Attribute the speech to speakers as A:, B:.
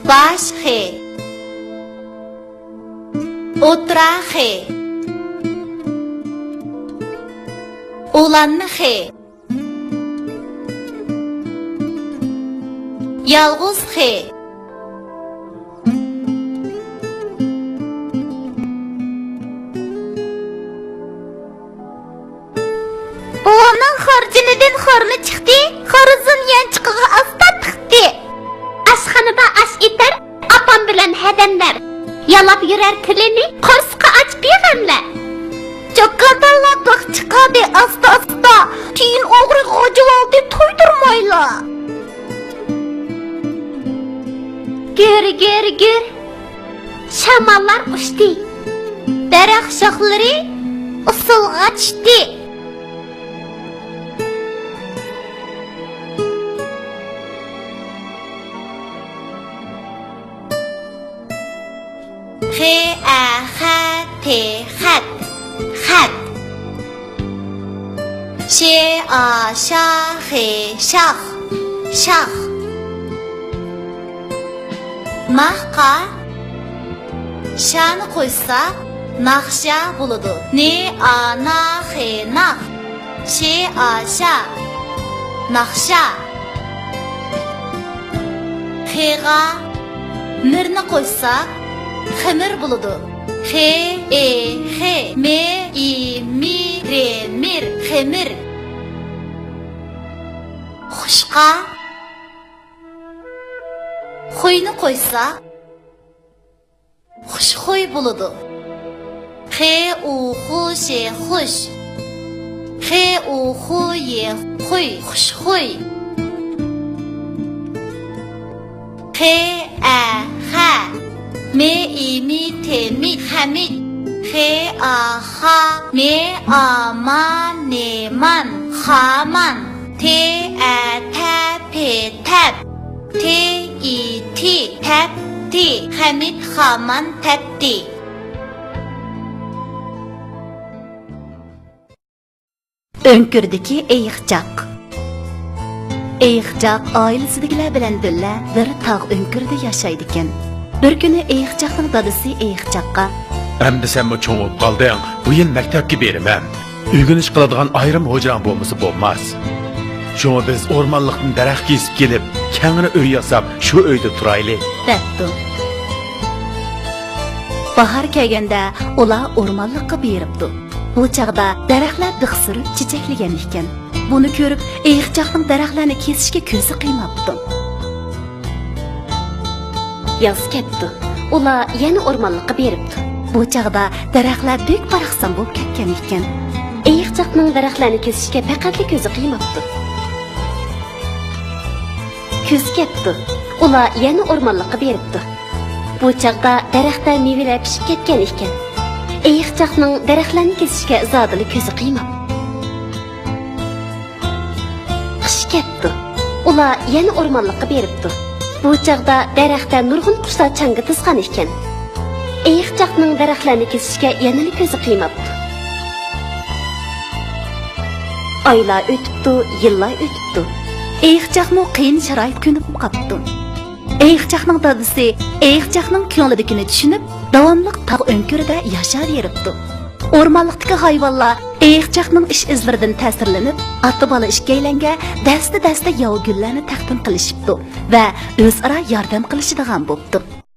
A: Baş he. Otura he. Oğlanını he. Yalğız he. Babamdan xarcınıdan xarını çıktı, xarızın yançıqığı asta tıktı. Aşxanada aş iter, apam bilen hedemler. Yalap yürer tilini, qarsuqa aç beğenler. Çakadarladık çıkadı asta asta, keyin oğru gacıl aldı toydurmayla. Gör, şamallar uçtu. Daraxt şaxları usulğa düştü. Xat. Şah. Mahqa şanı koysa naqşa buludu. Naq. Naqşa. Xiga mirni koysa xemir buludu. Mir. Xemir. Xuşqa xoyni koysa xushxo'y buludu. Xush. Xushxo'y. Hamid. Neman. Xaman. Tap. Tepti. Hamid Xaman tepti. Önkürdeki Eyiqcaq. Eyiqcaq ailesidagilar bilan birga bir tog' önkürde yaşaydı ekan. Bir kuni Eyiqcaqning dadasi Eyiqcaqqa:
B: "Endi sen bu cho'ngib qolding. Bu yil maktabga beraman. O'rganish qiladigan ayrim hujram bo'lmasa bo'lmas. Şuna biz ormanlıqdan daraxt kesib kelib, kengri uy yasab, shu uyda turaylik"
A: debdi. Bahar kelganda ular ormanlıqqa beribdi. Bu chaqda daraxtlar biqsirib chechaklangan ekan. Buni ko'rib, Eyiqcaqning daraxtlarni kesishga ko'zi qiymabdi. Yoz ketdi. Ular yana ormanlıqqa beribdi. Bu chaqda daraxtlar bek baraqsan bo'lib ketgan ekan. Eyiqcaqning daraxtlarni kesishga faqat ko'zi qiymabdi. Көз ketdi. Ular yana ormanlıqqa beribdi. Bu chaqda daraxtlar mevalar pishib ketgan ekan. Eyiqcaqning daraxtlarni kesishga zodili ko'zi qiymab. Qish ketdi. Ular yana ormanlıqqa beribdi. Bu chaqda daraxtda nurg'un qushlar changga tizgan ekan. Eyiqcaqning daraxtlarni kesishga yana ko'zi qiymabdi. Oylar o'tibdi, yillar o'tibdi. Eyiqcaqning qiyin sharoit ko'nib qopdi. Eyiqcaqning dadasi Eyiqcaqning ko'nglidagini tushunib, davomli tog' o'nkirida yashab yuribdi. O'rmonliqdagi hayvonlar Eyiqcaqning ish izlaridan ta'sirlanib, ota-bola ishga dasta yov gullarni taqdim qilishibdi va o'zaro yordam qilishadigan bo'libdi.